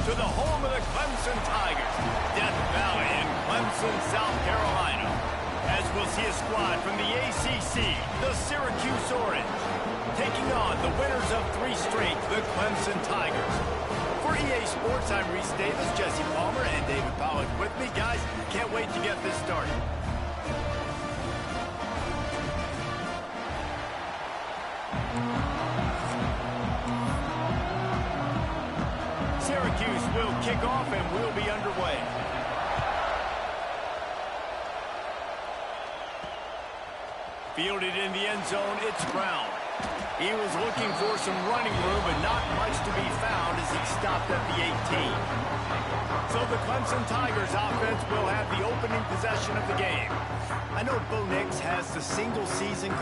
to the home of the Clemson Tigers, Death Valley in Clemson, South Carolina. As we'll see a squad from the ACC, the Syracuse Orange, taking on the winners of 3 straight, the Clemson Tigers. For EA Sports, I'm Reese Davis, Jesse Palmer, and David Pollack with me. Guys, can't wait to get this started. Syracuse will kick off and we'll be underway. Fielded in the end zone, it's Brown. He was looking for some running room, but not much to be found as he stopped at the 18. So the Clemson Tigers offense will have the opening possession of the game. I know Bo Nix has the single season...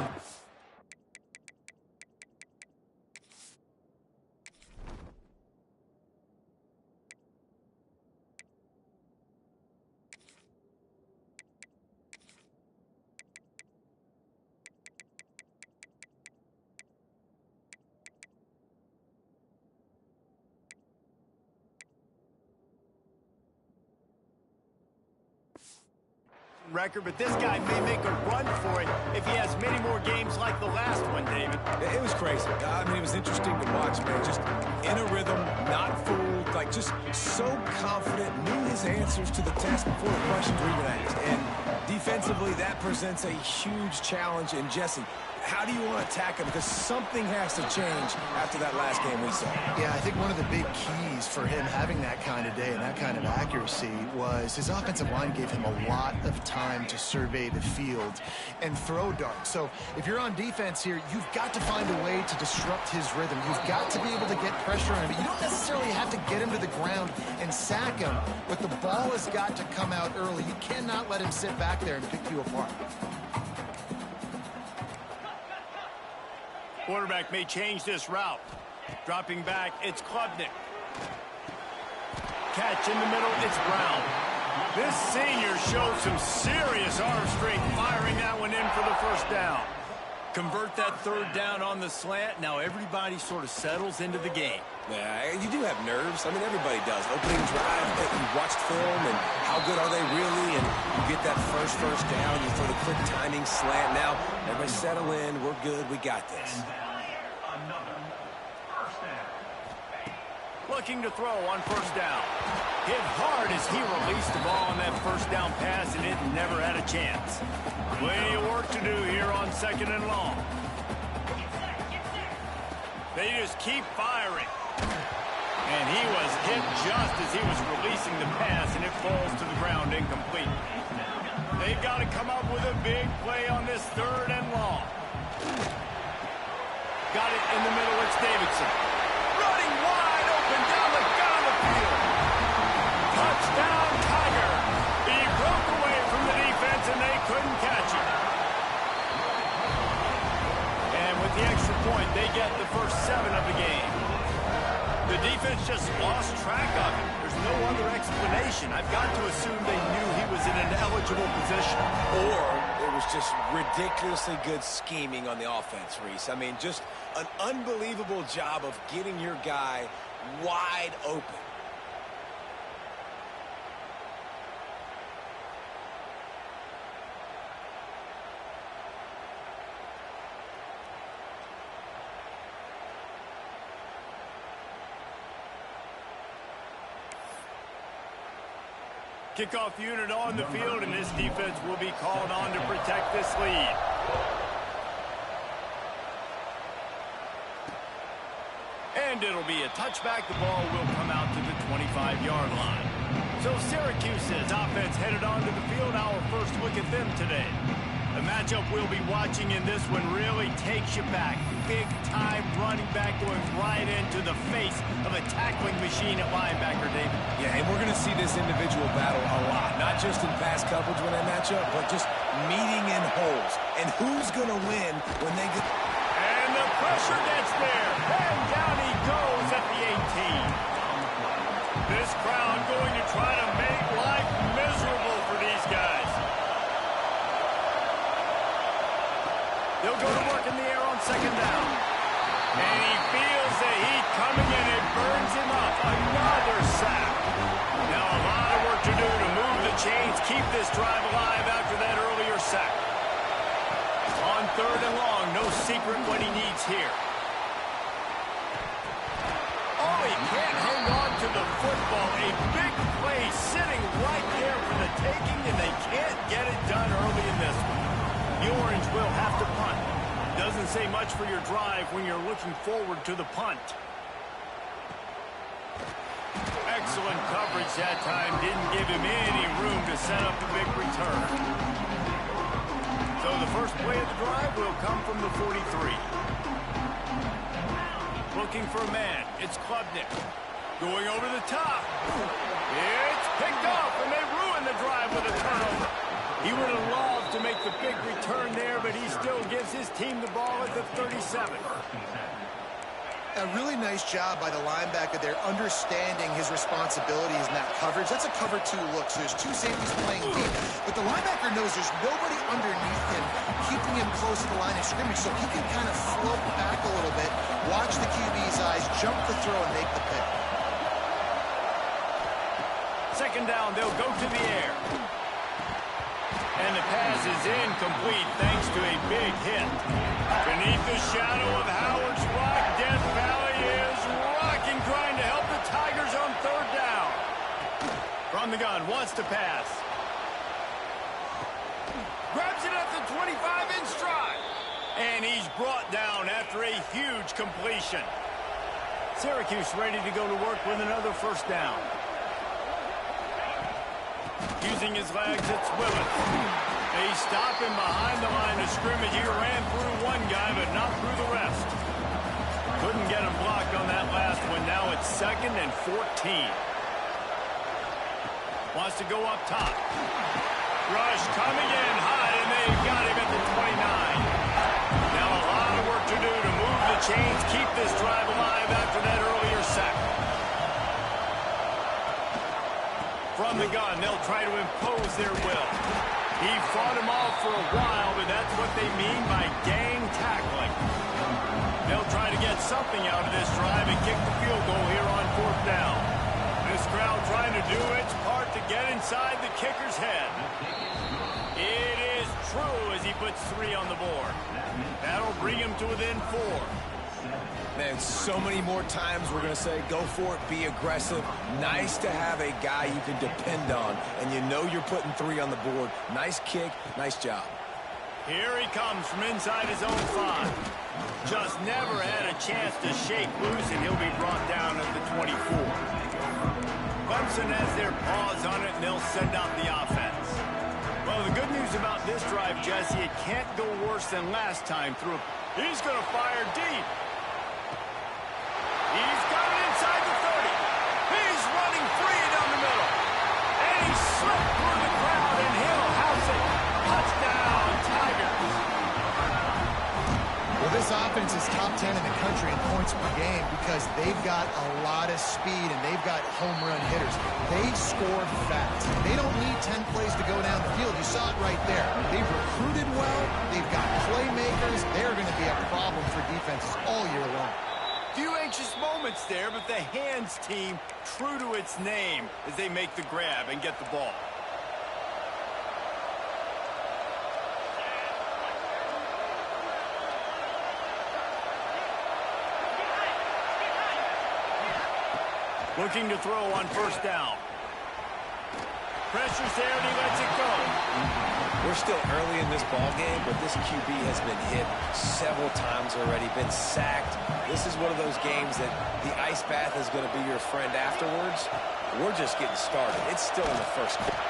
record, but this guy may make a run for it if he has many more games like the last one, David. It was crazy. I mean, it was interesting to watch, man. Just in a rhythm, not fooled, like just so confident, knew his answers to the test before the questions were even asked. And defensively, that presents a huge challenge. And Jesse, how do you want to attack him? Because something has to change after that last game we saw. Yeah, I think one of the big keys for him having that kind of day and that kind of accuracy was his offensive line gave him a lot of time to survey the field and throw darts. So if you're on defense here, you've got to find a way to disrupt his rhythm. You've got to be able to get pressure on him. You don't necessarily have to get him to the ground and sack him, but the ball has got to come out early. You cannot let him sit back there and pick you apart. Quarterback may change this route. Dropping back, it's Klubnik. Catch in the middle, it's Brown. This senior shows some serious arm strength, firing that one in for the first down. Convert that third down on the slant. Now everybody sort of settles into the game. Yeah, you do have nerves. I mean, everybody does. Opening drive, you watched film, and how good are they really? And you get that first down, you throw the quick timing slant. Now, everybody settle in. We're good. We got this. Looking to throw on first down. Hit hard as he released the ball on that first down pass, and it never had a chance. Plenty of work to do here on 2nd and long. They just keep firing. And he was hit just as he was releasing the pass, and it falls to the ground incomplete. They've got to come up with a big play on this 3rd and long. Got it in the middle, it's Davidson. Running wide open down the gut of the field. Touchdown, Tiger. He broke away from the defense, and they couldn't catch him. And with the extra point, they get the first 7 of the game. The defense just lost track of him. There's no other explanation. I've got to assume they knew he was in an eligible position. Or it was just ridiculously good scheming on the offense, Reese. I mean, just an unbelievable job of getting your guy wide open. Kickoff unit on the field, and this defense will be called on to protect this lead. And it'll be a touchback. The ball will come out to the 25-yard line. So Syracuse's offense headed onto the field. Our first look at them today. The matchup we'll be watching in this one really takes you back. Big-time running back going right into the face of a tackling machine at linebacker, David. Yeah, and we're going to see this individual battle a lot. Not just in pass coverage when they match up, but just meeting in holes. And who's going to win when they get... And the pressure gets there. And down he goes at the 18. This crowd going to try to make life miserable for these guys. They'll go to work in the air on 2nd down. And he feels the heat coming in. It burns him up. Another sack. drive alive after that earlier sack. On 3rd and long, no secret what he needs here. Oh, he can't hang on to the football. A big play sitting right there for the taking, and they can't get it done early in this one. The Orange will have to punt. Doesn't say much for your drive when you're looking forward to the punt. Excellent coverage that time. Didn't give him any room to set up the big return. So the first play of the drive will come from the 43. Looking for a man. It's Klubnik. Going over the top. It's picked off, and they ruin the drive with a turnover. He would have loved to make the big return there, but he still gives his team the ball at the 37. A really nice job by the linebacker there, understanding his responsibilities in that coverage. That's a cover 2 look, so there's 2 safeties playing deep. But the linebacker knows there's nobody underneath him, keeping him close to the line of scrimmage, so he can kind of float back a little bit, watch the QB's eyes, jump the throw, and make the pick. 2nd down, they'll go to the air. And the pass is incomplete thanks to a big hit. Beneath the shadow of Howard's rock, Death Valley is rocking, trying to help the Tigers on 3rd down. From the gun, wants to pass. Grabs it at the 25 in stride. And he's brought down after a huge completion. Syracuse ready to go to work with another 1st down. Using his legs, it's Willis. They stop him behind the line of scrimmage. He ran through one guy, but not through the rest. Couldn't get him blocked on that last one. Now it's 2nd and 14. Wants to go up top. Rush coming in high, and they've got him at the 29. Now a lot of work to do to move the chains, keep this drive alive after that earlier sack. From the gun, they'll try to impose their will. He fought him off for a while, but that's what they mean by gang tackling. They'll try to get something out of this drive and kick the field goal here on 4th down. This crowd trying to do its part to get inside the kicker's head. It is true as he puts 3 on the board. That'll bring him to within 4. Man, so many more times we're going to say, go for it, be aggressive. Nice to have a guy you can depend on, and you know you're putting 3 on the board. Nice kick, nice job. Here he comes from inside his own 5. Just never had a chance to shake loose, and he'll be brought down at the 24. Clemson has their paws on it, and they'll send out the offense. Well, the good news about this drive, Jesse, it can't go worse than last time through. He's going to fire deep. He's got it inside the 30. He's running free down the middle. And he slipped through the crowd, and he'll house it. Touchdown, Tigers. Well, this offense is top 10 in the country in points per game because they've got a lot of speed and they've got home run hitters. They score fast. They don't need 10 plays to go down the field. You saw it right there. They've recruited well. They've got playmakers. They're going to be a problem for defenses all year long. Few anxious moments there, but the hands team true to its name as they make the grab and get the ball. Looking to throw on 1st down. Pressure's there and he lets it go. We're still early in this ball game, but this QB has been hit several times already, been sacked. This is one of those games that the ice bath is going to be your friend afterwards. We're just getting started. It's still in the 1st quarter.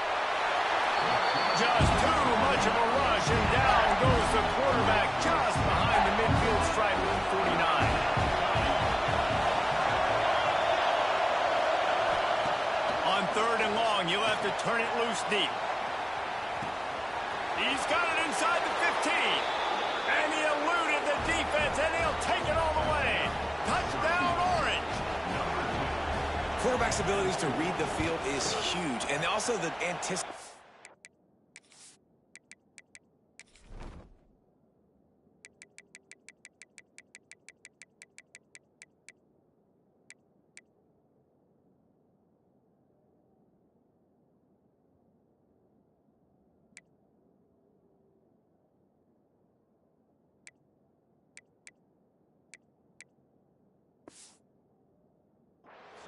Just too much of a rush, and down goes the quarterback just behind the midfield stripe with 49. On 3rd and long, you'll have to turn it loose deep. He's got it inside the 15. And he eluded the defense, and he'll take it all the way. Touchdown, Orange. Quarterback's abilities to read the field is huge, and also the anticipation.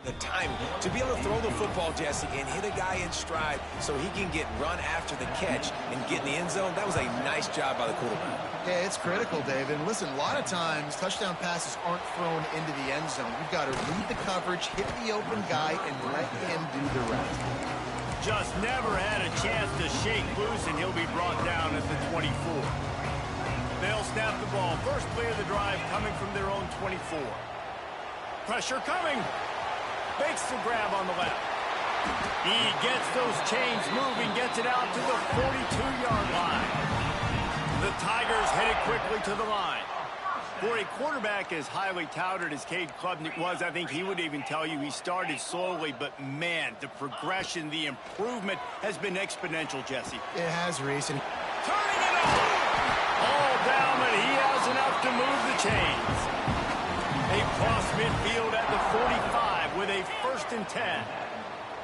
the timing. To be able to throw the football, Jesse, and hit a guy in stride so he can get run after the catch and get in the end zone, that was a nice job by the quarterback. Yeah, it's critical, David. And listen, a lot of times touchdown passes aren't thrown into the end zone. You've got to read the coverage, hit the open guy, and let him do the rest. Just never had a chance to shake loose, and he'll be brought down at the 24. They'll snap the ball. First play of the drive coming from their own 24. Pressure coming. Makes the grab on the left. He gets those chains moving, gets it out to the 42-yard line. The Tigers headed quickly to the line. For a quarterback as highly touted as Cade Klubnik was, I think he would even tell you he started slowly, but man, the progression, the improvement has been exponential, Jesse. It has, Reese. And turning it on! All down, but he has enough to move the chains. Across midfield at the 45 with a 1st and 10.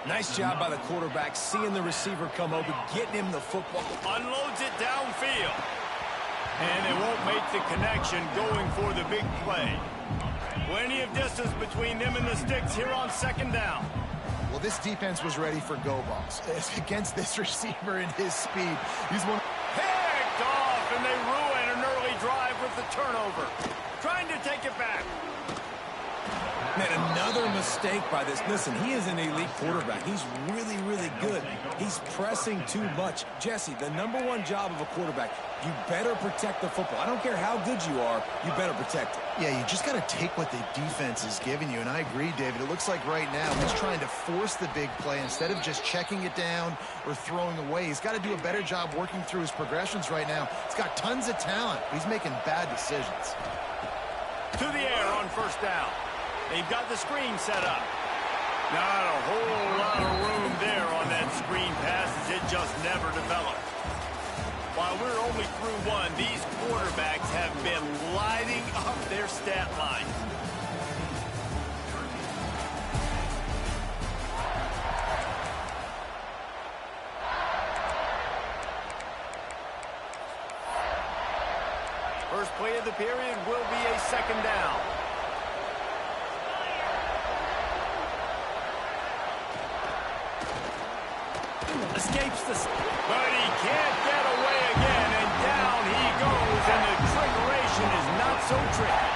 Nice job by the quarterback, seeing the receiver come open, getting him the football. Unloads it downfield. And they won't make the connection going for the big play. Plenty of distance between them and the sticks here on 2nd down. Well, this defense was ready for go balls. Against this receiver and his speed. He's one. Picked off, and they ruin an early drive with the turnover. Trying to take it back. Man, another mistake by this. Listen, he is an elite quarterback. He's really, really good. He's pressing too much. Jesse, the #1 job of a quarterback, you better protect the football. I don't care how good you are, you better protect it. Yeah, you just got to take what the defense is giving you, and I agree, David. It looks like right now he's trying to force the big play instead of just checking it down or throwing away. He's got to do a better job working through his progressions right now. He's got tons of talent. He's making bad decisions. To the air on 1st down. They've got the screen set up. Not a whole lot of room there on that screen pass as it just never developed. While we're only through one, these quarterbacks have been lighting up their stat line. First play of the period will be a 2nd down. Escapes the... But he can't get away again, and down he goes, and the trickeration is not so tricky.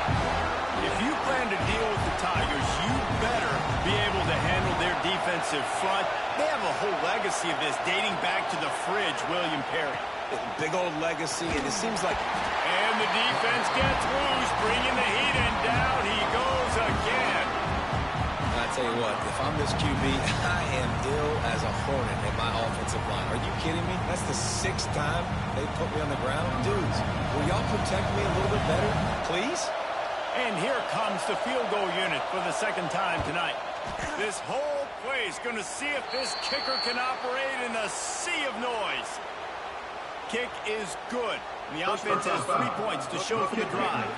If you plan to deal with the Tigers, you better be able to handle their defensive front. They have a whole legacy of this dating back to the fridge, William Perry. Big old legacy, and it seems like... And the defense gets loose, bringing the heat, and down he goes again. I tell you what, if I'm this QB, I am ill as a hornet at my offensive line. Are you kidding me? That's the 6th time they put me on the ground. Dudes, will y'all protect me a little bit better, please? And here comes the field goal unit for the 2nd time tonight. This whole play is going to see if this kicker can operate in a sea of noise. Kick is good. And the offense has 3 points to show for the drive.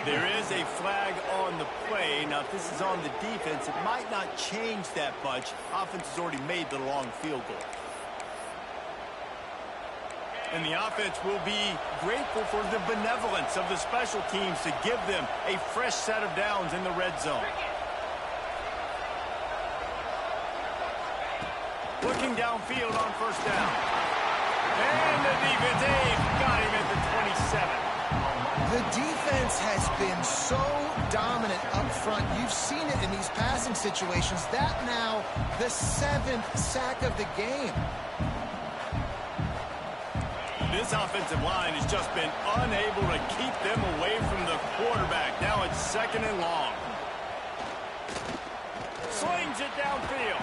There is a flag on the play. Now, if this is on the defense, it might not change that much. Offense has already made the long field goal. And the offense will be grateful for the benevolence of the special teams to give them a fresh set of downs in the red zone. Looking downfield on 1st down. And the defense got him at the 27. The defense has been so dominant up front. You've seen it in these passing situations. That now the 7th sack of the game. This offensive line has just been unable to keep them away from the quarterback. Now it's 2nd and long. Slings it downfield.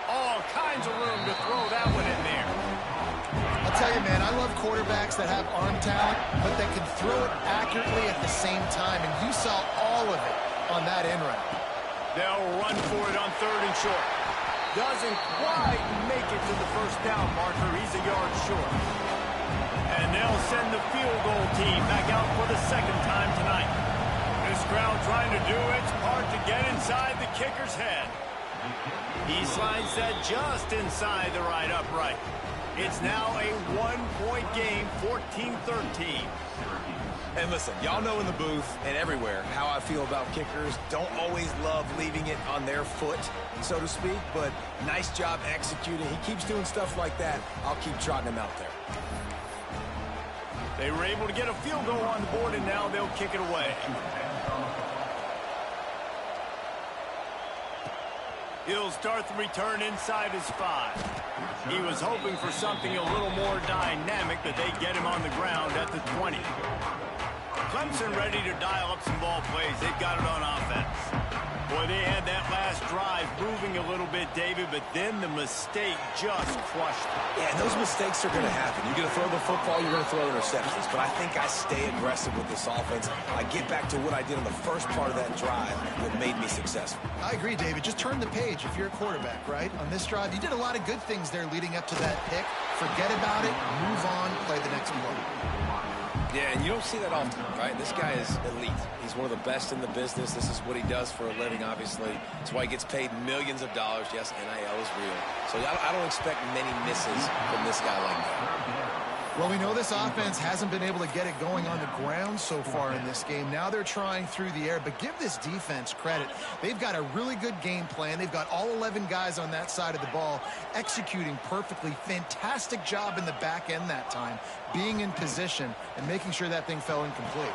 All kinds of room to throw that one in there. I'll tell you, man, I love quarterbacks that have arm talent, but that can throw it accurately at the same time, and you saw all of it on that end route. They'll run for it on 3rd and short. Doesn't quite make it to the 1st down marker. He's a yard short. And they'll send the field goal team back out for the 2nd time tonight. This crowd trying to do its part to get inside the kicker's head. He slides that just inside the right upright. It's now a one-point game, 14-13. And listen, y'all know in the booth and everywhere how I feel about kickers. Don't always love leaving it on their foot, so to speak, but nice job executing. He keeps doing stuff like that. I'll keep trotting him out there. They were able to get a field goal on the board, and now they'll kick it away. He'll start the return inside his 5. He was hoping for something a little more dynamic, but they get him on the ground at the 20. Clemson ready to dial up some ball plays. They've got it on offense. Boy, they had that last drive moving a little bit, David, but then the mistake just crushed them. Yeah, and those mistakes are going to happen. You're going to throw the football, you're going to throw interceptions. But I think I stay aggressive with this offense. I get back to what I did on the first part of that drive that made me successful. I agree, David. Just turn the page if you're a quarterback, right? On this drive, you did a lot of good things there leading up to that pick. Forget about it, move on, play the next play. Yeah, and you don't see that often, right? This guy is elite. He's one of the best in the business. This is what he does for a living, obviously. That's why he gets paid millions of dollars. Yes, NIL is real. So I don't expect many misses from this guy like that. Well, we know this offense hasn't been able to get it going on the ground so far in this game. Now they're trying through the air, but give this defense credit. They've got a really good game plan. They've got all 11 guys on that side of the ball executing perfectly. Fantastic job in the back end that time, being in position and making sure that thing fell incomplete.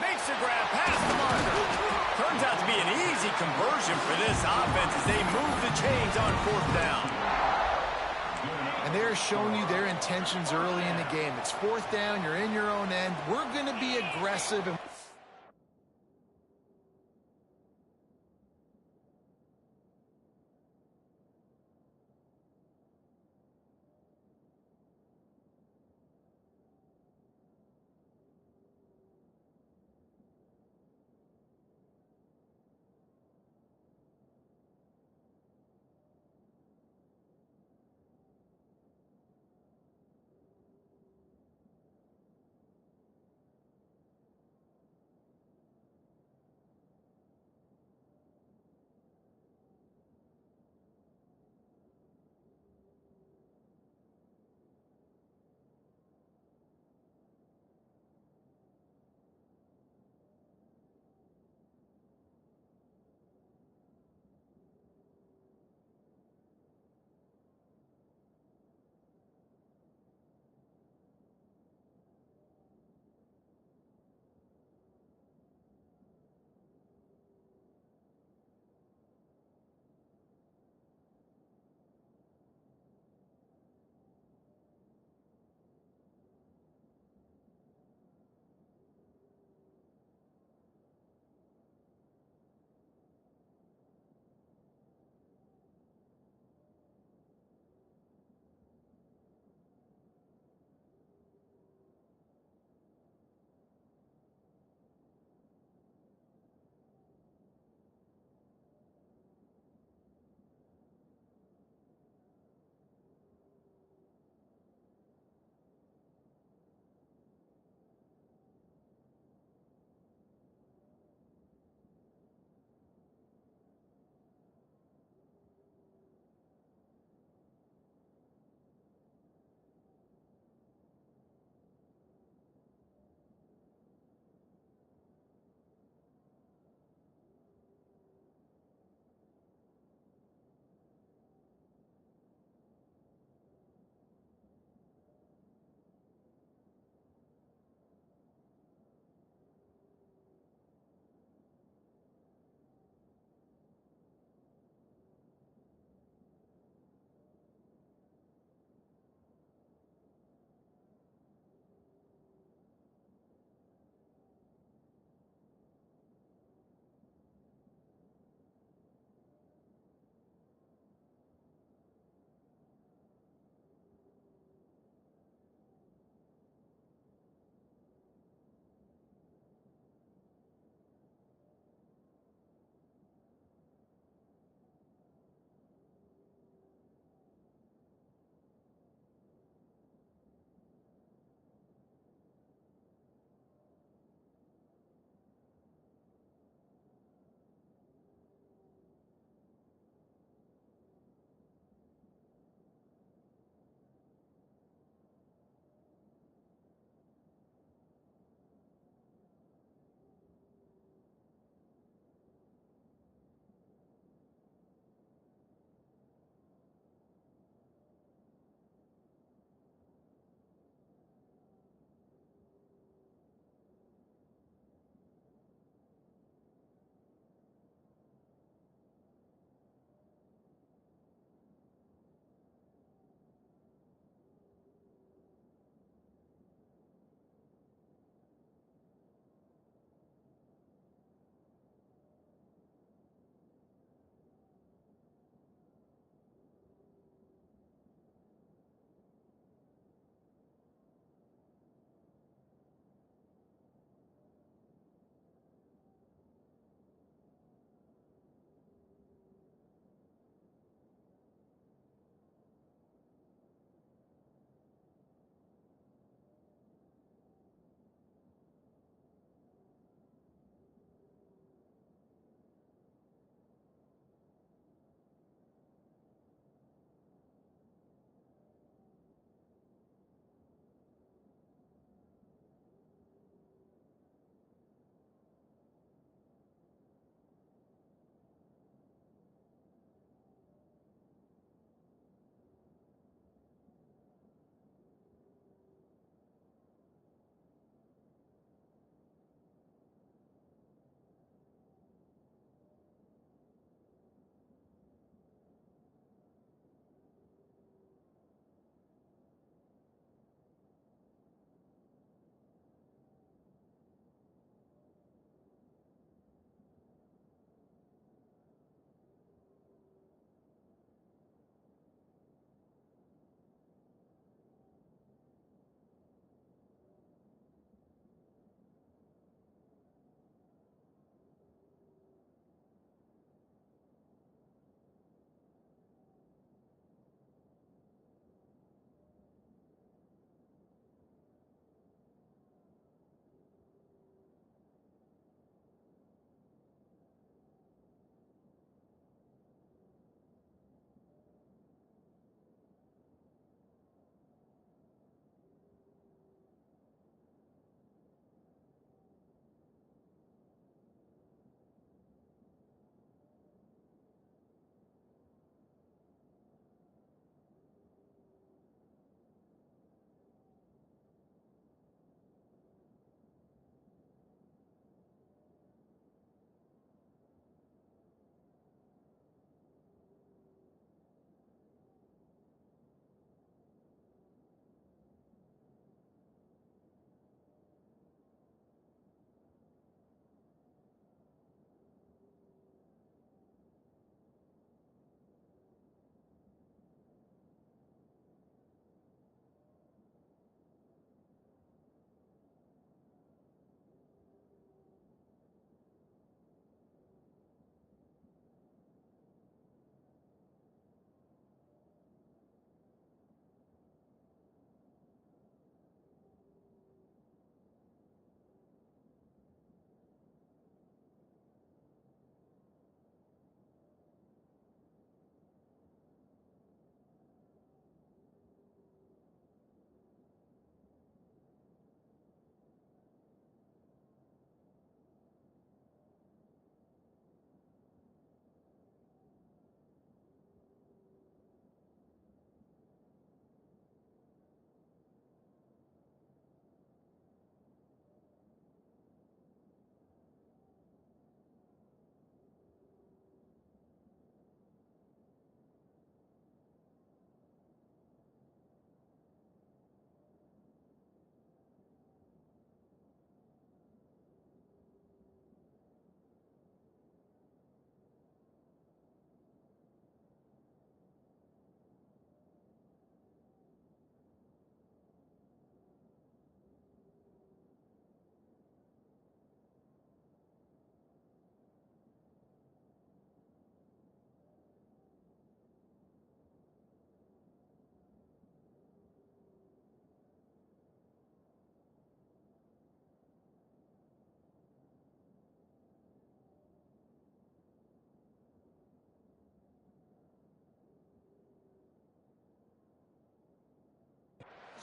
Makes the grab past the marker. Turns out to be an easy conversion for this offense as they move the chains on 4th down. And they're showing you their intentions early in the game. It's 4th down, you're in your own end. We're going to be aggressive. And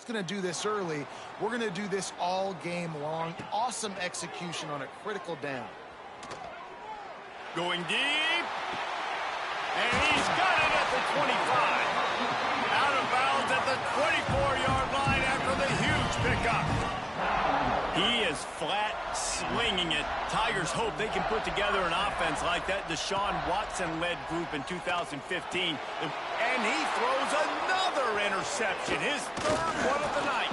going to do this early. We're going to do this all game long. Awesome execution on a critical down. Going deep. And he's got it at the 25. Out of bounds at the 24-yard line after the huge pickup. He is flat slinging it. Tigers hope they can put together an offense like that Deshaun Watson-led group in 2015. And he throws another interception, his third one of the night.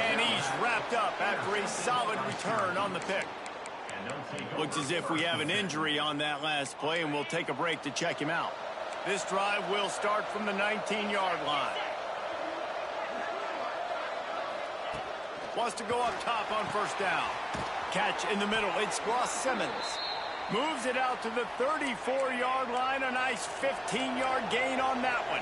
And he's wrapped up after a solid return on the pick. Looks as if we have an injury on that last play, and we'll take a break to check him out. This drive will start from the 19-yard line. Wants to go up top on first down. Catch in the middle. It's Ross Simmons. Moves it out to the 34-yard line. A nice 15-yard gain on that one.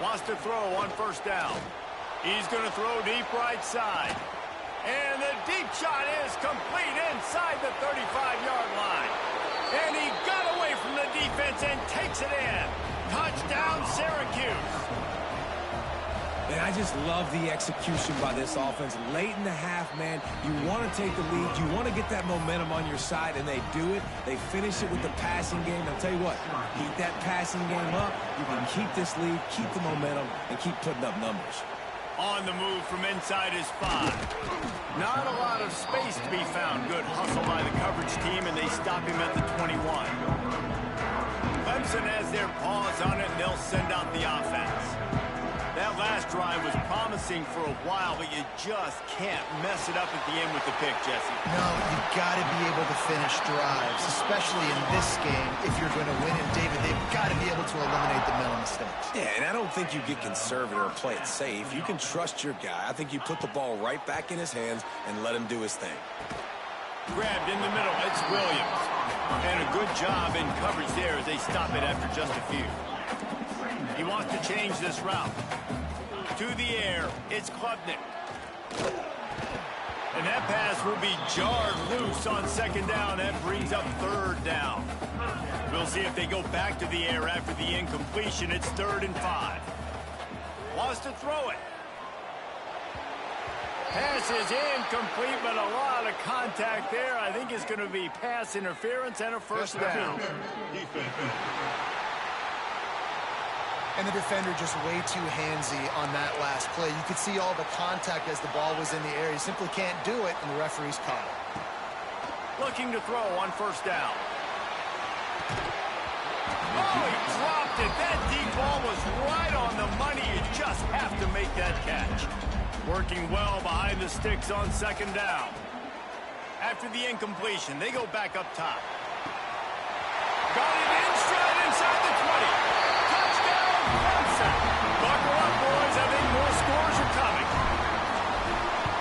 Wants to throw on first down. He's going to throw deep right side. And the deep shot is complete inside the 35-yard line. And he got away from the defense and takes it in. Touchdown, Syracuse. And I just love the execution by this offense. Late in the half, man, you want to take the lead. You want to get that momentum on your side, and they do it. They finish it with the passing game. I'll tell you what, keep that passing game up. You can keep this lead, keep the momentum, and keep putting up numbers. On the move from inside his 5. Not a lot of space to be found. Good hustle by the coverage team, and they stop him at the 21. Clemson has their paws on it, and they'll send out the offense. That last drive was promising for a while, but you just can't mess it up at the end with the pick, Jesse. No, you got to be able to finish drives, especially in this game. If you're going to win it, David, they've got to be able to eliminate the mental mistakes. Yeah, and I don't think you get conservative or play it safe. You can trust your guy. I think you put the ball right back in his hands and let him do his thing. Grabbed in the middle, it's Williams. And a good job in coverage there as they stop it after just a few. He wants to change this route. To the air, it's Klubnik. And that pass will be jarred loose on second down. That brings up third down. We'll see if they go back to the air after the incompletion. It's 3rd and 5. Wants to throw it. Pass is incomplete, but a lot of contact there. I think it's going to be pass interference and a first down. And the defender just way too handsy on that last play. You could see all the contact as the ball was in the air. He simply can't do it, and the referee's caught it. Looking to throw on first down. Oh, he dropped it. That deep ball was right on the money. You just have to make that catch. Working well behind the sticks on second down. After the incompletion, they go back up top. Got it in stride inside the 20. Buckle up, boys. I think more scores are coming.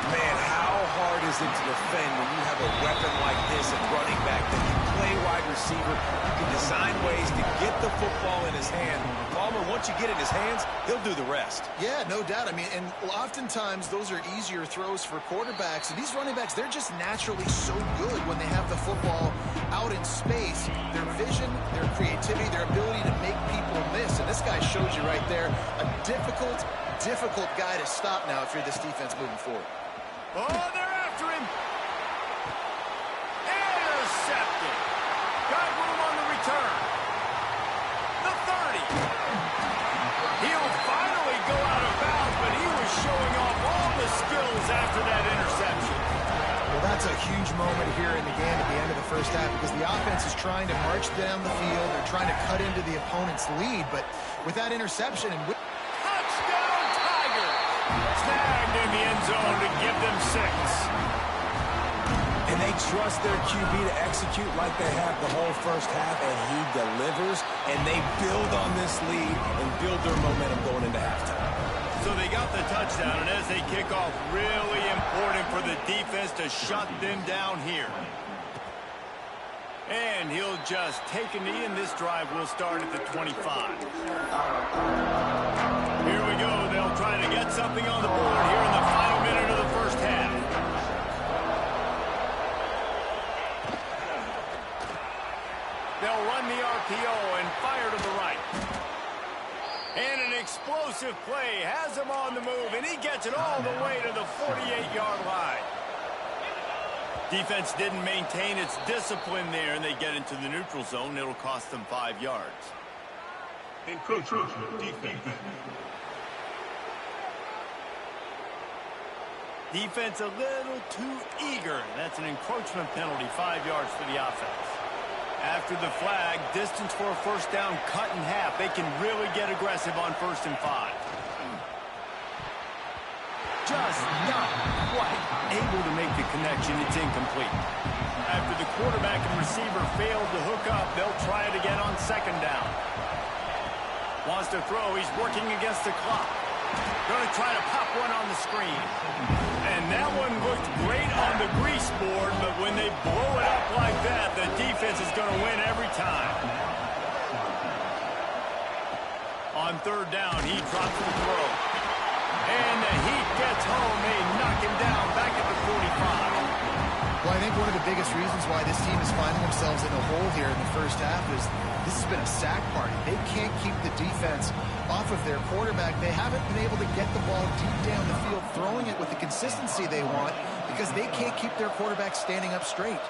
Man, how hard is it to defend when you have a weapon like this at running back that can play wide receiver? You can design ways to get the football in his hand. Palmer, once you get it in his hands, he'll do the rest. Yeah, no doubt. I mean, and oftentimes those are easier throws for quarterbacks. And these running backs, they're just naturally so good when they have the football out in space. Their vision, their creativity, their ability to make people miss. And this guy shows you right there a difficult guy to stop now if you're this defense moving forward. Oh, they're after him. Intercepted. Got room on the return. The 30. He'll finally go out of bounds, but he was showing off all the skills after that interception. Well, that's a huge moment here in the game at the end of the first half because the offense is trying to march down the field. They're trying to cut into the opponent's lead, but with that interception and touchdown Tigers! Snagged in the end zone to give them 6. And they trust their QB to execute like they have the whole first half, and he delivers, and they build on this lead and build their momentum going into halftime. So they got the touchdown, and as they kick off, really important for the defense to shut them down here. And he'll just take a knee, and this drive will start at the 25. Here we go. They'll try to get something on the board here in the final minute of the first half. RPO and fire to the right. And an explosive play has him on the move, and he gets it all the way to the 48-yard line. Defense didn't maintain its discipline there, and they get into the neutral zone. It'll cost them 5 yards. Encroachment defense. Defense a little too eager. That's an encroachment penalty, 5 yards for the offense. After the flag, distance for a first down cut in half. They can really get aggressive on 1st and 5. Just not quite able to make the connection. It's incomplete. After the quarterback and receiver failed to hook up, they'll try it again on 2nd down. Wants to throw. He's working against the clock. Going to try to pop one on the screen. And that one looked great on the grease board, but when they blow it up like that, the defense is going to win every time. On 3rd down, he drops the throw. And the Heat gets home. They knock him down back at the 45. Well, I think one of the biggest reasons why this team is finding themselves in a hole here in the first half is this has been a sack party. They can't keep the defense off of their quarterback. They haven't been able to get the ball deep down the field, throwing it with the consistency they want because they can't keep their quarterback standing up straight.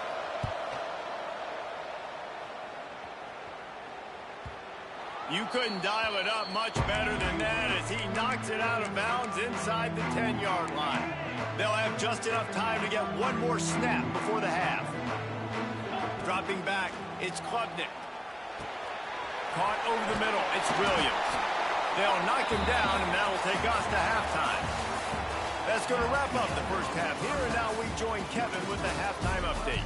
You couldn't dial it up much better than that as he knocks it out of bounds inside the 10-yard line. They'll have just enough time to get one more snap before the half. Dropping back, it's Klubnik. Caught over the middle, it's Williams. They'll knock him down, and that'll take us to halftime. That's going to wrap up the first half here, and now we join Kevin with the halftime update.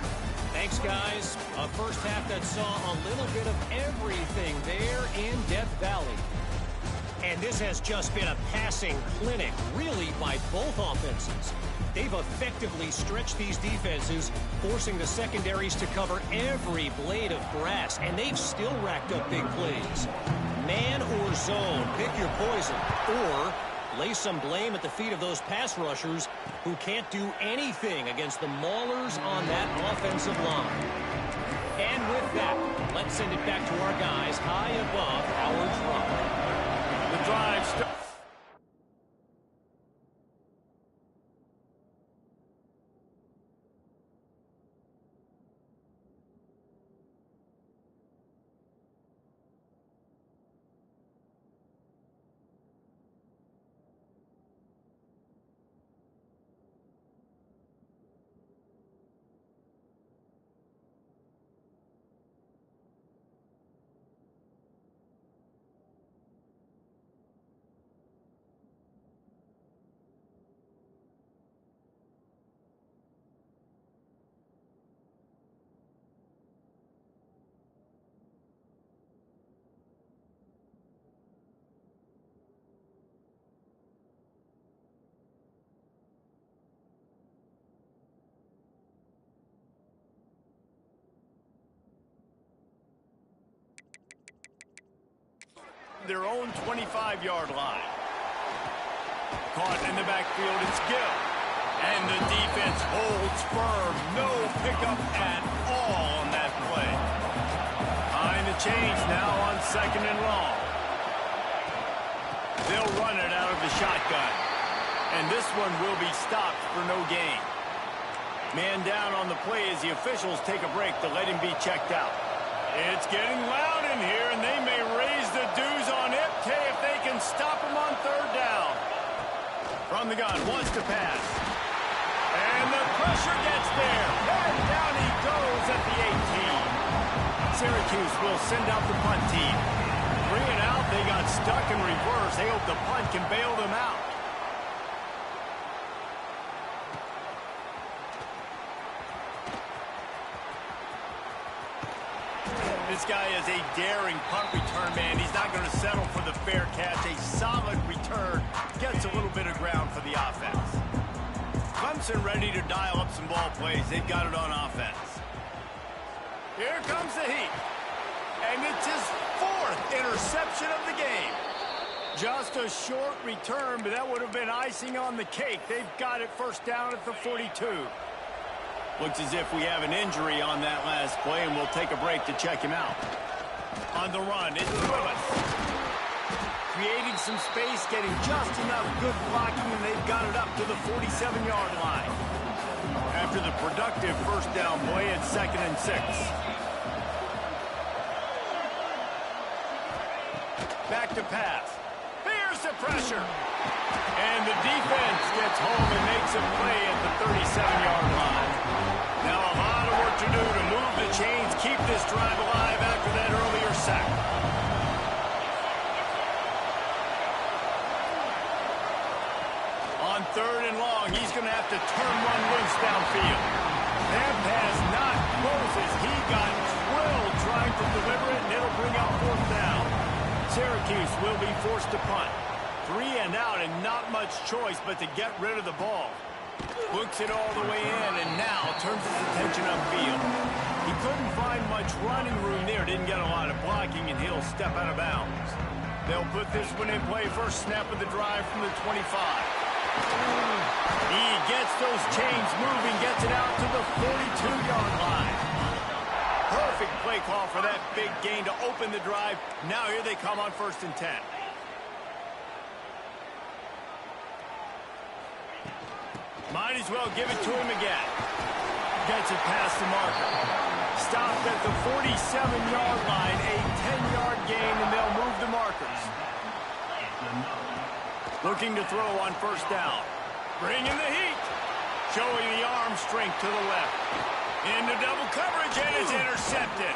Thanks, guys. A first half that saw a little bit of everything there in Death Valley. And this has just been a passing clinic, really, by both offenses. They've effectively stretched these defenses, forcing the secondaries to cover every blade of grass, and they've still racked up big plays. Man or zone, pick your poison, or lay some blame at the feet of those pass rushers who can't do anything against the maulers on that offensive line. And with that, let's send it back to our guys high above Howard's Rock. The drive starts. Their own 25-yard line. Caught in the backfield, it's Gill. And the defense holds firm. No pickup at all on that play. Behind the chains now on 2nd and long. They'll run it out of the shotgun. And this one will be stopped for no gain. Man down on the play as the officials take a break to let him be checked out. It's getting loud in here, and they may raise the dues on Ipke if they can stop him on 3rd down. From the gun, wants to pass. And the pressure gets there. And down he goes at the 18. Syracuse will send out the punt team. Bring it out, they got stuck in reverse. They hope the punt can bail them out. This guy is a daring punt return man. He's not going to settle for the fair catch. A solid return. Gets a little bit of ground for the offense. Clemson ready to dial up some ball plays. They've got it on offense. Here comes the Heat. And it's his 4th interception of the game. Just a short return, but that would have been icing on the cake. They've got it 1st down at the 42. Looks as if we have an injury on that last play, and we'll take a break to check him out. On the run, it's Willis. Creating some space, getting just enough good blocking, and they've got it up to the 47-yard line. After the productive first down play at 2nd and 6. Back to pass. Here's the pressure. And the defense gets home and makes a play at the 37-yard line. Now a lot of work to do to move the chains, keep this drive alive after that earlier sack. On 3rd and long, he's going to have to turn one loose downfield. That pass not close as he got drilled trying to deliver it, and it'll bring up 4th down. Syracuse will be forced to punt. 3 and out and not much choice but to get rid of the ball. Books it all the way in and now turns his attention upfield. He couldn't find much running room there, didn't get a lot of blocking, and he'll step out of bounds. They'll put this one in play. First snap of the drive from the 25. He gets those chains moving, gets it out to the 42-yard line. Perfect play call for that big gain to open the drive. Now here they come on 1st and 10. Might as well give it to him again. Gets it past the marker. Stopped at the 47-yard line. A 10-yard gain, and they'll move the markers. Looking to throw on 1st down. Bringing the heat. Showing the arm strength to the left. Into double coverage, and it's intercepted.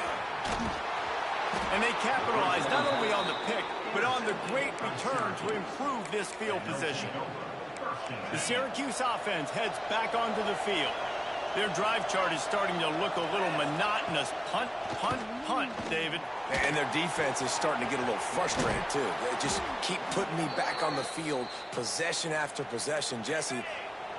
And they capitalize not only on the pick, but on the great return to improve this field position. The Syracuse offense heads back onto the field. Their drive chart is starting to look a little monotonous. Punt, punt, punt, David. And their defense is starting to get a little frustrated, too. They just keep putting me back on the field, possession after possession. Jesse,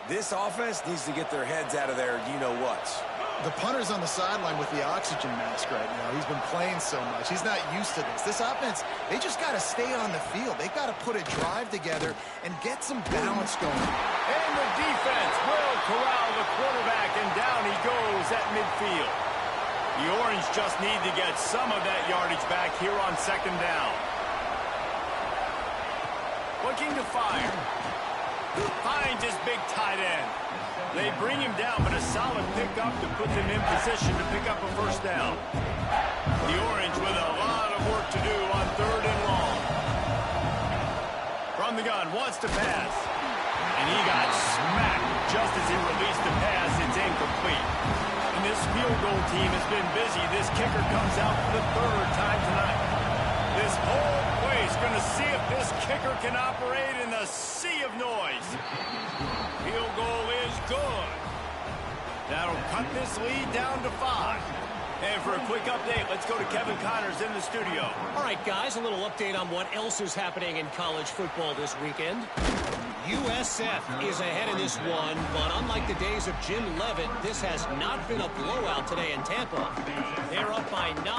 this offense needs to get their heads out of their you-know-whats. The punter's on the sideline with the oxygen mask right now. He's been playing so much. He's not used to this. This offense, they just got to stay on the field. They've got to put a drive together and get some balance going. And the defense will corral the quarterback, and down he goes at midfield. The Orange just need to get some of that yardage back here on 2nd down. Looking to fire. Finds his big tight end. They bring him down, but a solid pickup to put them in position to pick up a 1st down. The Orange with a lot of work to do on 3rd and long. From the gun, wants to pass. And he got smacked just as he released the pass. It's incomplete. And this field goal team has been busy. This kicker comes out for the 3rd time tonight. This whole place going to see if this kicker can operate in the sea of noise. Field goal is good. That'll cut this lead down to 5. And for a quick update, let's go to Kevin Connors in the studio. All right, guys, a little update on what else is happening in college football this weekend. USF is ahead in this one, but unlike the days of Jim Leavitt, this has not been a blowout today in Tampa. They're up by 9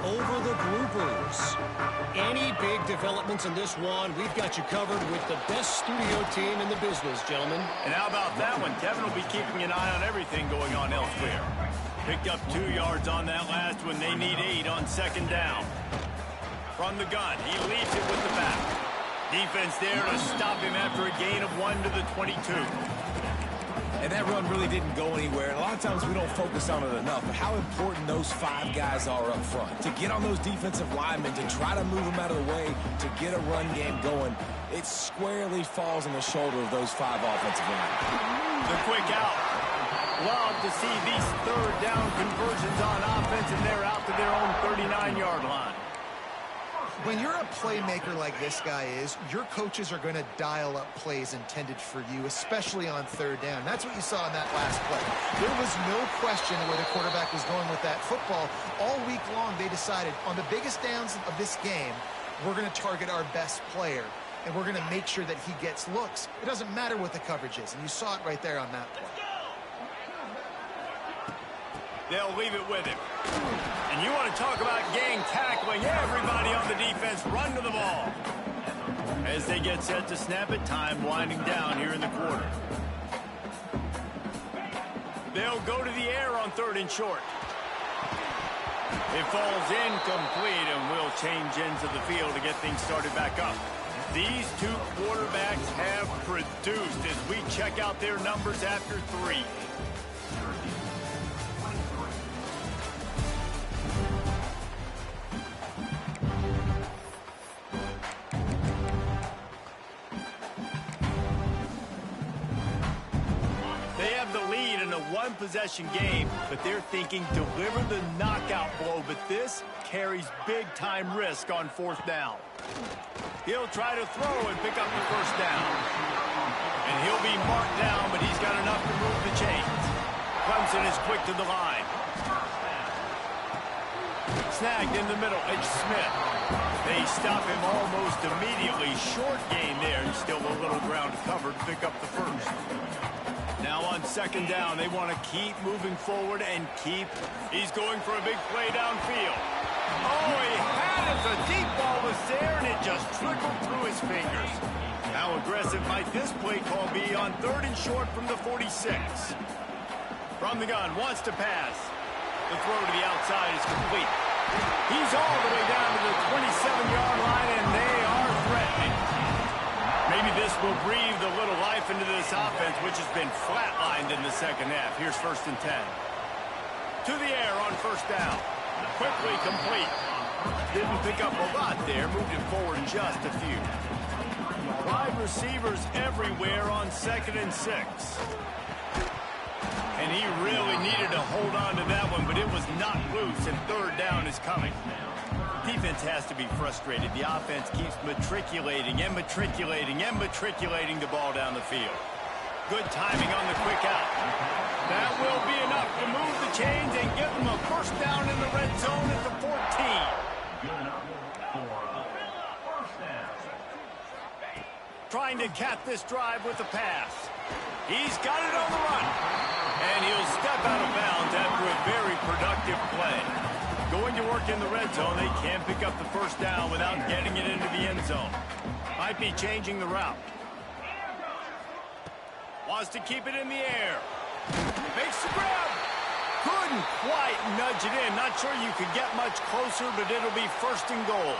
over the Groupers. Any big developments in this one, we've got you covered with the best studio team in the business, gentlemen. And how about that one? Kevin will be keeping an eye on everything going on elsewhere. Picked up 2 yards on that last one. They need 8 on 2nd down. From the gun, he leaves it with the back. Defense there to stop him after a gain of 1 to the 22. And that run really didn't go anywhere. And a lot of times we don't focus on it enough. But how important those 5 guys are up front. To get on those defensive linemen, to try to move them out of the way, to get a run game going, it squarely falls on the shoulder of those 5 offensive linemen. The quick out. Love to see these 3rd down conversions on offense, and they're out to their own 39-yard line. When you're a playmaker like this guy is, your coaches are going to dial up plays intended for you, especially on 3rd down. That's what you saw in that last play. There was no question where the quarterback was going with that football. All week long, they decided on the biggest downs of this game, we're going to target our best player, and we're going to make sure that he gets looks. It doesn't matter what the coverage is, and you saw it right there on that play. They'll leave it with him. And you want to talk about gang tackling. Everybody on the defense run to the ball. As they get set to snap it, time winding down here in the quarter. They'll go to the air on 3rd and short. It falls incomplete, and we'll change into the field to get things started back up. These two quarterbacks have produced as we check out their numbers after 3. One-possession game, but they're thinking deliver the knockout blow, but this carries big-time risk on 4th down. He'll try to throw and pick up the 1st down. And he'll be marked down, but he's got enough to move the chains. Clemson is quick to the line. Snagged in the middle, it's Smith. They stop him almost immediately. Short gain there, and still a little ground covered to pick up the 1st. Now on 2nd down, they want to keep moving forward and keep. He's going for a big play downfield. Oh, he had it. The deep ball was there, and it just trickled through his fingers. How aggressive might this play call be on 3rd and short from the 46? From the gun, wants to pass. The throw to the outside is complete. He's all the way down to the 27-yard line, and they are threatening. Maybe this will breathe a little life into this offense, which has been flatlined in the 2nd half. Here's 1st and 10. To the air on 1st down. Quickly complete. Didn't pick up a lot there. Moved it forward just a few. 5 receivers everywhere on 2nd and 6. And he really needed to hold on to that one, but it was not loose, and 3rd down is coming. Defense has to be frustrated. The offense keeps matriculating and matriculating and matriculating the ball down the field. Good timing on the quick out. That will be enough to move the chains and give them a 1st down in the red zone at the 14. Trying to cap this drive with a pass. He's got it on the run. And he'll step out of bounds after a very productive play. Going to work in the red zone, they can't pick up the 1st down without getting it into the end zone. Might be changing the route. Wants to keep it in the air. Makes the grab. Couldn't quite nudge it in. Not sure you could get much closer, but it'll be 1st and goal.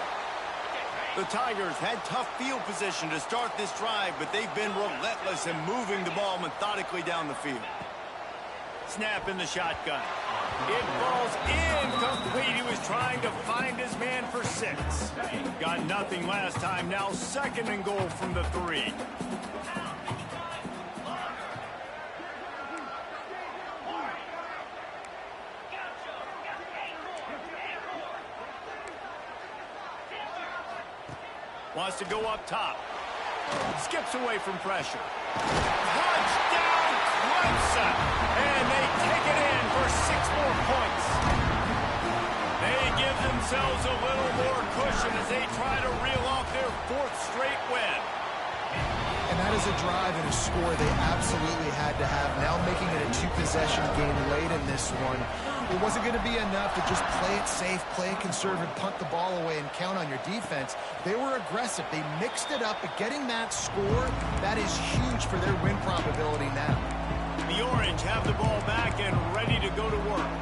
The Tigers had tough field position to start this drive, but they've been relentless in moving the ball methodically down the field. Snap in the shotgun. It falls incomplete. He was trying to find his man for 6. Got nothing last time. Now 2nd and goal from the 3. Wants to go up top. Skips away from pressure. Touchdown, Clemson! And they take it in for 6 more points. They give themselves a little more cushion as they try to reel off their 4th straight win. And that is a drive and a score they absolutely had to have. Now making it a 2-possession game late in this one. It wasn't going to be enough to just play it safe, play it conservative, punt the ball away, and count on your defense. They were aggressive. They mixed it up, but getting that score, that is huge for their win probability now. The Orange have the ball back and ready to go to work.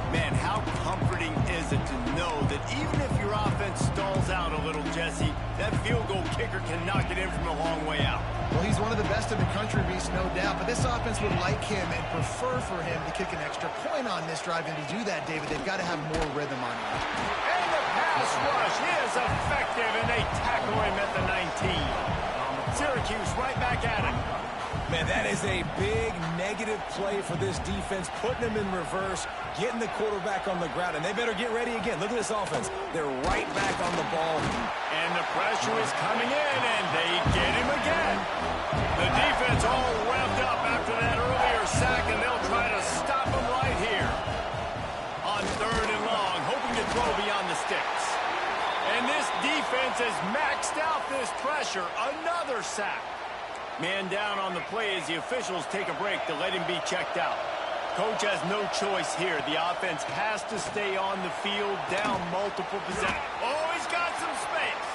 Man, how comforting is it to know that even if your offense stalls out a little, Jesse, that field goal kicker can knock it in from a long way out. Well, he's one of the best in the country, Reese, no doubt. But this offense would like him and prefer for him to kick an extra point on this drive. And to do that, David, they've got to have more rhythm on him. And the pass rush is effective, and they tackle him at the 19. Syracuse right back at it. Man, that is a big negative play for this defense, putting them in reverse, getting the quarterback on the ground, and they better get ready again. Look at this offense. They're right back on the ball. And the pressure is coming in, and they get him again. The defense all revved up after that earlier sack, and they'll try to stop him right here. On 3rd and long, hoping to throw beyond the sticks. And this defense has maxed out this pressure. Another sack. Man down on the play as the officials take a break to let him be checked out. Coach has no choice here. The offense has to stay on the field, down multiple possessions. Oh, he's got some space.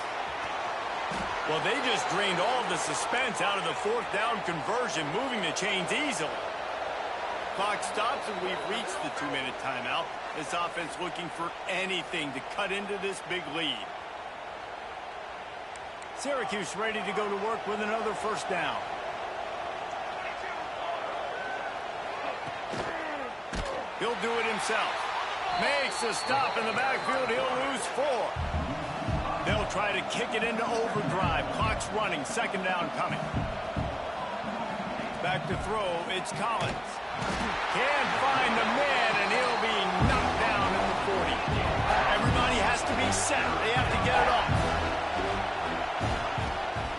Well, they just drained all the suspense out of the 4th down conversion, moving the chains easily. Clock stops, and we've reached the 2-minute timeout. This offense looking for anything to cut into this big lead. Syracuse ready to go to work with another first down. He'll do it himself. Makes a stop in the backfield. He'll lose 4. They'll try to kick it into overdrive. Clock's running. Second down coming. Back to throw. It's Collins. Can't find the man, and he'll be knocked down in the 40. Everybody has to be set. They have to get it off.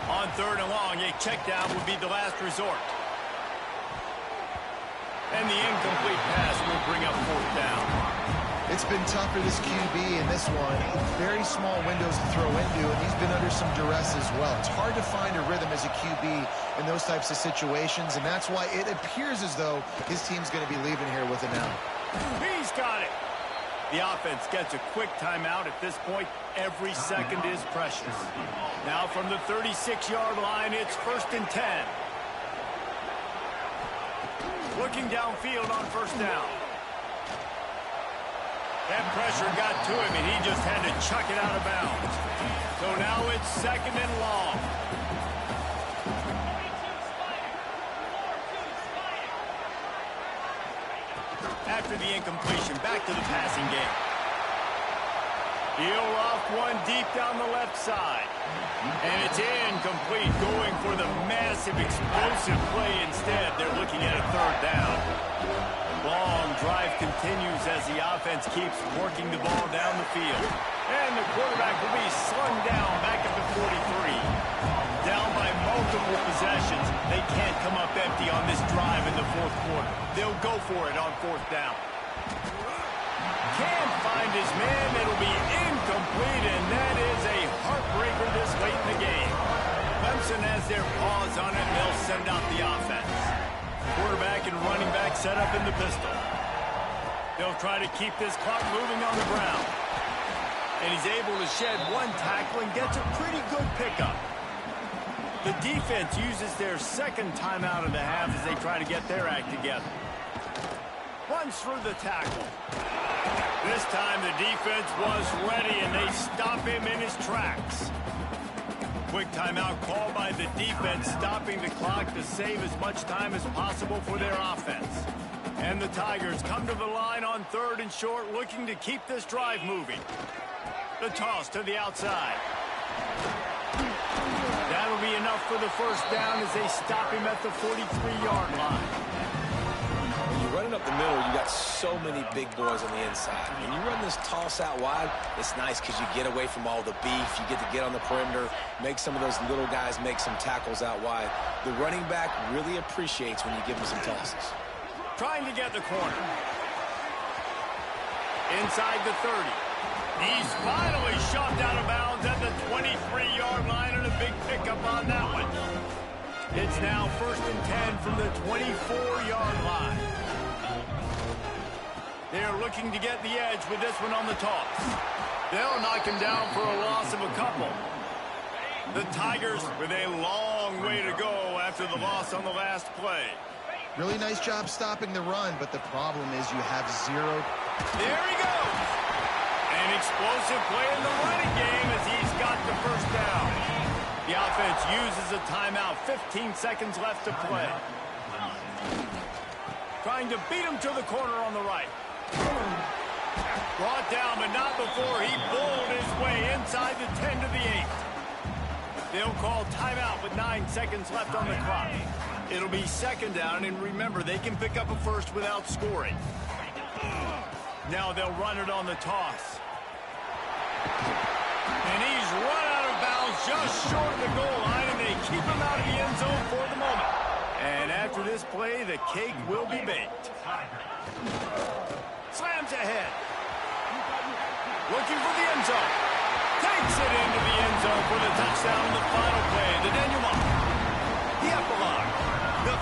On 3rd and long, a check down would be the last resort. And the incomplete pass will bring up 4th down. It's been tough for this QB in this one. Very small windows to throw into, and he's been under some duress as well. It's hard to find a rhythm as a QB in those types of situations, and that's why it appears as though his team's going to be leaving here with it now. He's got it. The offense gets a quick timeout. At this point, every second is precious. Now from the 36-yard line, it's 1st and 10. Looking downfield on 1st down. That pressure got to him, and he just had to chuck it out of bounds. So now it's 2nd and long. After the incompletion, back to the passing game. He'll off one deep down the left side. And it's incomplete, going for the massive, explosive play instead. They're looking at a 3rd down. Long drive continues as the offense keeps working the ball down the field. And the quarterback will be slung down back at the 43. Down by multiple possessions. They can't come up empty on this drive in the 4th quarter. They'll go for it on 4th down. Can't find his man. It'll be incomplete, and that is a heartbreaker this late in the game. Clemson has their paws on it. They'll send out the offense. Quarterback and running back set up in the pistol. They'll try to keep this clock moving on the ground. And he's able to shed one tackle and gets a pretty good pickup. The defense uses their 2nd timeout of the half as they try to get their act together. Runs through the tackle. This time the defense was ready, and they stop him in his tracks. Quick timeout called by the defense, stopping the clock to save as much time as possible for their offense. And the Tigers come to the line on 3rd and short, looking to keep this drive moving. The toss to the outside. That'll be enough for the 1st down as they stop him at the 43-yard line. When you're running up the middle, you got so many big boys on the inside. When you run this toss out wide, it's nice because you get away from all the beef. You get to get on the perimeter, make some of those little guys make some tackles out wide. The running back really appreciates when you give him some tosses. Trying to get the corner. Inside the 30. He's finally shoved out of bounds at the 23-yard line, and a big pickup on that one. It's now 1st and 10 from the 24-yard line. They're looking to get the edge with this one on the toss. They'll knock him down for a loss of a couple. The Tigers with a long way to go after the loss on the last play. Really nice job stopping the run, but the problem is you have 0. There he goes. An explosive play in the running game as he's got the 1st down. The offense uses a timeout. 15 seconds left to play. Trying to beat him to the corner on the right. Brought down, but not before he bowled his way inside the 10 to the 8. They'll call timeout with 9 seconds left on the clock. It'll be 2nd down, and remember, they can pick up a 1st without scoring. Now they'll run it on the toss. And he's run out of bounds just short of the goal line, and they keep him out of the end zone for the moment. And after this play, the cake will be baked. Slams ahead. Looking for the end zone. Takes it into the end zone for the touchdown in the final play. The denouement. The epilogue.